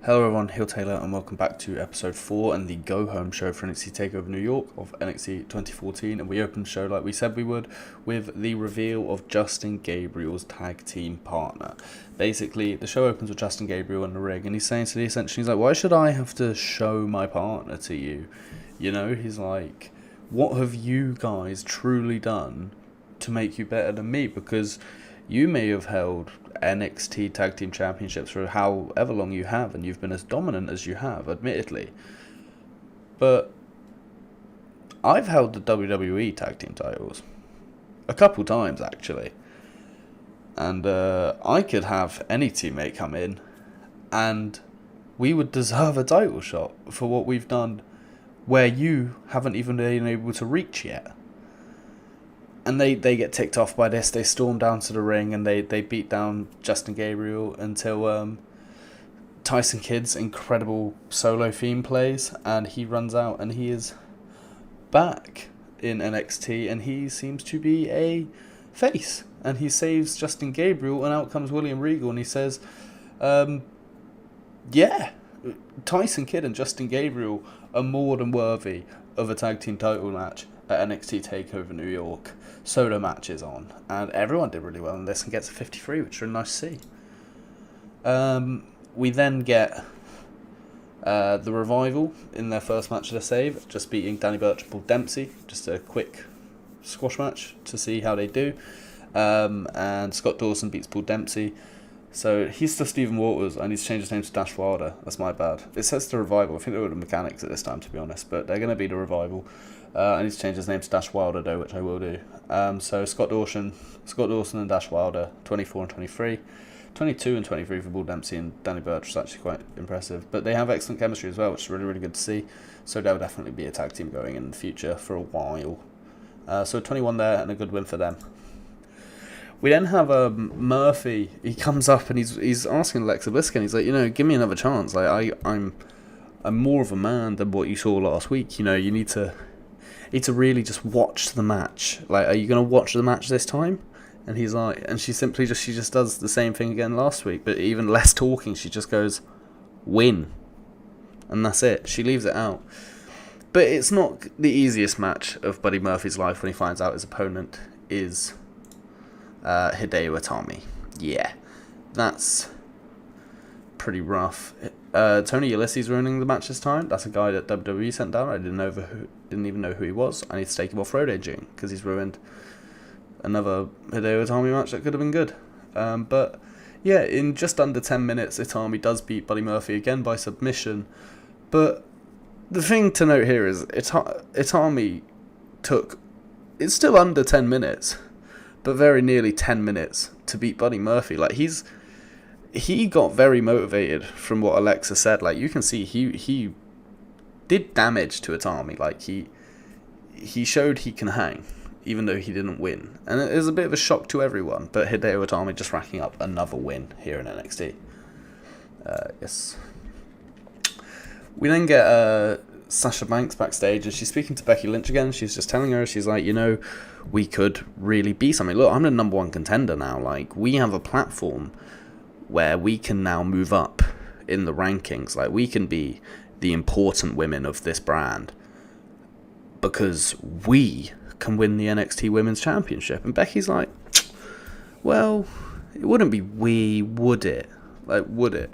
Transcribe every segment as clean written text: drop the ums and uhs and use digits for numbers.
Hello everyone, HeelTayler, and welcome back to episode 4 and the go-home show for NXT Takeover New York of NXT 2014. And we opened the show like we said we would with the reveal of Justin Gabriel's tag team partner. Basically, the show opens with Justin Gabriel in the ring, and he's saying to the Ascension, he's like, why should I have to show my partner to you? You know, he's like, what have you guys truly done to make you better than me? Because you may have held NXT Tag Team Championships for however long you have, and you've been as dominant as you have, admittedly. But I've held the WWE Tag Team titles a couple times, actually. And I could have any teammate come in, and we would deserve a title shot for what we've done where you haven't even been able to reach yet. And they get ticked off by this. They storm down to the ring and they beat down Justin Gabriel until Tyson Kidd's incredible solo theme plays, and he runs out and he is back in NXT, and he seems to be a face, and he saves Justin Gabriel, and out comes William Regal and he says, yeah, Tyson Kidd and Justin Gabriel are more than worthy of a tag team title match at NXT TakeOver New York. Solo matches on, and everyone did really well in this and gets a 53, which is really nice to see. We then get the Revival in their first match of the save, just beating Danny Burch and Paul Dempsey. Just a quick squash match to see how they do. And Scott Dawson beats Paul Dempsey. So he's still Stephen Waters. I need to change his name to Dash Wilder. That's my bad. It says the Revival. I think they were the Mechanics at this time, to be honest, but they're going to be the Revival. I need to change his name to Dash Wilder, though, which I will do. So Scott Dawson and Dash Wilder, 24 and 23. 22 and 23 for Paul Dempsey and Danny Burch, which is actually quite impressive. But they have excellent chemistry as well, which is really, really good to see. So they'll definitely be a tag team going in the future for a while. So 21 there, and a good win for them. We then have Murphy. He comes up and he's asking Alexa Bliss, and he's like, give me another chance. Like I'm more of a man than what you saw last week. You need to really just watch the match. Like, are you gonna watch the match this time? And he's like, and she just does the same thing again last week, but even less talking. She just goes, win, and that's it. She leaves it out. But it's not the easiest match of Buddy Murphy's life when he finds out his opponent is Hideo Itami. Yeah, that's pretty rough. Tony Ulysses ruining the match this time. That's a guy that WWE sent down. I didn't even know who he was. I need to take him off Road Aging because he's ruined another Hideo Itami match that could have been good. But yeah, in just under 10 minutes, Itami does beat Buddy Murphy again by submission. But the thing to note here is Itami it's still under 10 minutes, but very nearly 10 minutes to beat Buddy Murphy. Like, he got very motivated from what Alexa said. Like, you can see he did damage to Itami. Like, he showed he can hang, even though he didn't win. And it was a bit of a shock to everyone. But Hideo Itami just racking up another win here in NXT. Yes. We then get Sasha Banks backstage, and she's speaking to Becky Lynch again. She's just telling her, she's like, we could really be something. Look, I'm the number one contender now. Like, we have a platform where we can now move up in the rankings. Like, we can be the important women of this brand because we can win the NXT Women's Championship. And Becky's like, well, it wouldn't be we, would it? Like, would it?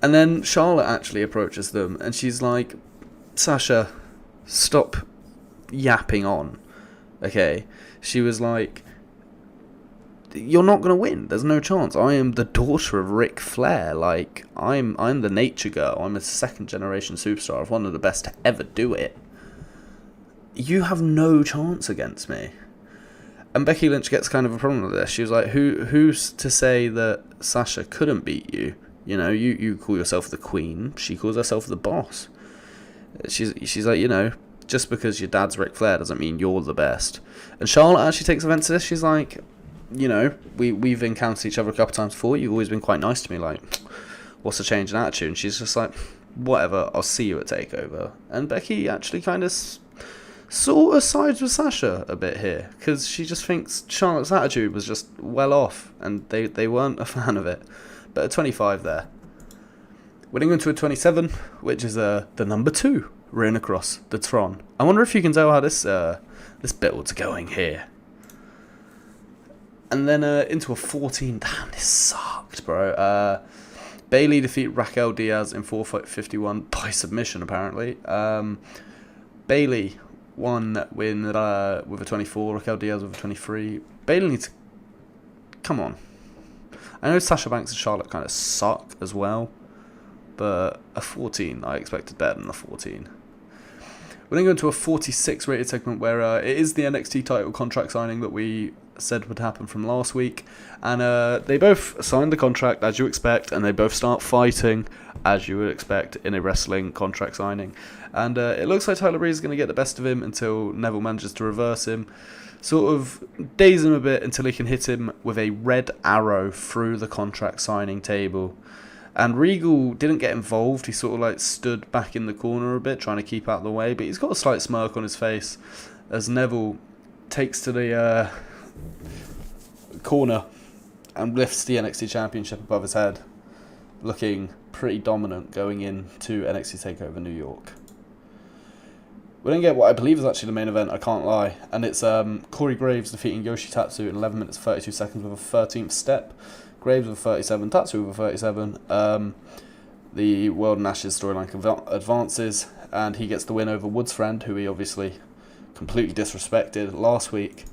And then Charlotte actually approaches them, and she's like, Sasha, stop yapping on, okay? She was like, you're not going to win. There's no chance. I am the daughter of Ric Flair. Like, I'm the nature girl. I'm a second-generation superstar. I'm one of the best to ever do it. You have no chance against me. And Becky Lynch gets kind of a problem with this. She was like, who's to say that Sasha couldn't beat you? You call yourself the queen. She calls herself the boss. She's like, just because your dad's Ric Flair doesn't mean you're the best. And Charlotte actually takes offense to this. She's like, we've encountered each other a couple times before. You've always been quite nice to me. Like, what's the change in attitude? And she's just like, whatever, I'll see you at TakeOver. And Becky actually kind of sort of sides with Sasha a bit here, because she just thinks Charlotte's attitude was just well off, and they weren't a fan of it. But at 25 there, Winning into a 27, which is the number 2 ran across the Tron. I wonder if you can tell how this build's going here. And then into a 14. Damn, this sucked, bro. Bayley defeat Raquel Diaz in 4:51 by submission, apparently. Bayley win with a 24. Raquel Diaz with a 23. Bayley needs to... Come on. I know Sasha Banks and Charlotte kind of suck as well. But a 14, I expected better than a 14. We're going to go into a 46 rated segment where it is the NXT title contract signing that we said would happen from last week. And they both signed the contract, as you expect, and they both start fighting, as you would expect, in a wrestling contract signing. And it looks like Tyler Breeze is going to get the best of him until Neville manages to reverse him. Sort of daze him a bit until he can hit him with a red arrow through the contract signing table. And Regal didn't get involved. He sort of like stood back in the corner a bit, trying to keep out of the way. But he's got a slight smirk on his face as Neville takes to the corner and lifts the NXT Championship above his head, looking pretty dominant going into NXT TakeOver New York. We didn't get what I believe is actually the main event, I can't lie. And it's Corey Graves defeating Yoshi Tatsu in 11 minutes 32 seconds with a 13th step. Graves with 37, Tatsu with 37. The World and Ashes storyline advances, and he gets the win over Woods' friend, who he obviously completely disrespected last week.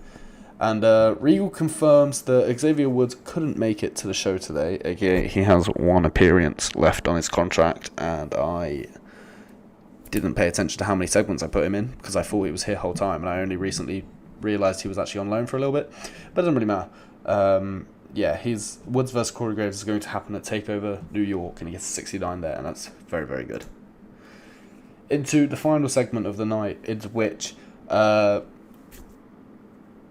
And Regal confirms that Xavier Woods couldn't make it to the show today. Again, he has one appearance left on his contract, and I didn't pay attention to how many segments I put him in, because I thought he was here the whole time, and I only recently realised he was actually on loan for a little bit. But it doesn't really matter. Yeah, Woods vs Corey Graves is going to happen at TakeOver New York, and he gets 69 there, and that's very, very good. Into the final segment of the night, in which Sami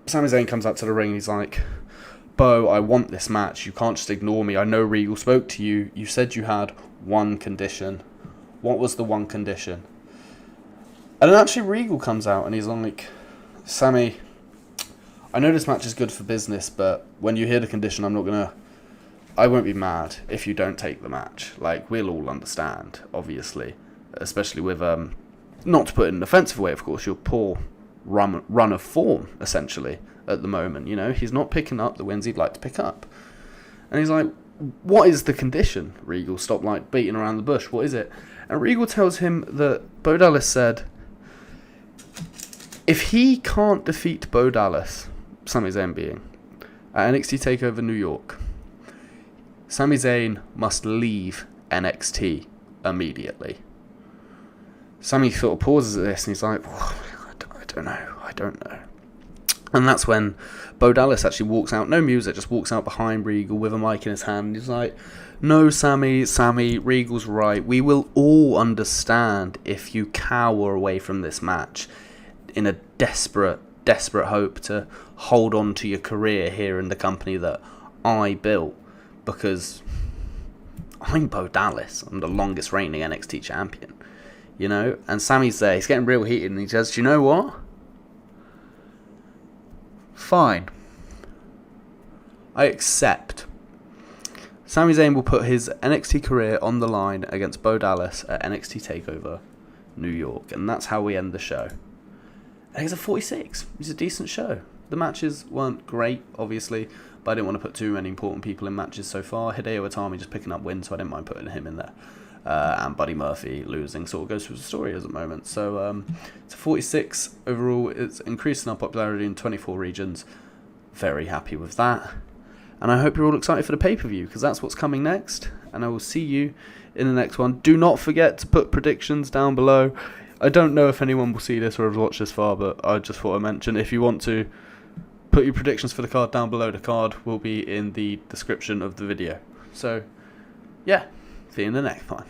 Zayn comes out to the ring, and he's like, Bo, I want this match. You can't just ignore me. I know Regal spoke to you. You said you had one condition. What was the one condition? And then actually Regal comes out, and he's like, Sami, I know this match is good for business, but when you hear the condition, I won't be mad if you don't take the match. Like, we'll all understand, obviously. Especially with, not to put it in an offensive way, of course, your poor run of form, essentially, at the moment. You know, he's not picking up the wins he'd like to pick up. And he's like, what is the condition, Regal? Stop, like, beating around the bush. What is it? And Regal tells him that Bo Dallas said, if he can't defeat Bo Dallas, Sami Zayn being, at NXT TakeOver New York, Sami Zayn must leave NXT immediately. Sami sort of pauses at this and he's like, I don't know. And that's when Bo Dallas actually walks out, no music, just walks out behind Regal with a mic in his hand. And he's like, no, Sami, Regal's right. We will all understand if you cower away from this match in a desperate hope to hold on to your career here in the company that I built, because I'm Bo Dallas. I'm the longest reigning NXT champion, you know. And Sami's there, he's getting real heated, and he says, do you know what? Fine. I accept. Sami Zayn will put his NXT career on the line against Bo Dallas at NXT TakeOver New York, and that's how we end the show. And it's a 46. It's a decent show. The matches weren't great, obviously, but I didn't want to put too many important people in matches so far. Hideo Itami just picking up wins, so I didn't mind putting him in there. And Buddy Murphy losing sort of goes through the story at the moment. So it's a 46 overall. It's increasing our popularity in 24 regions. Very happy with that. And I hope you're all excited for the pay-per-view, because that's what's coming next. And I will see you in the next one. Do not forget to put predictions down below. I don't know if anyone will see this or have watched this far, but I just thought I'd mention, if you want to put your predictions for the card down below, the card will be in the description of the video. So, yeah, see you in the next one.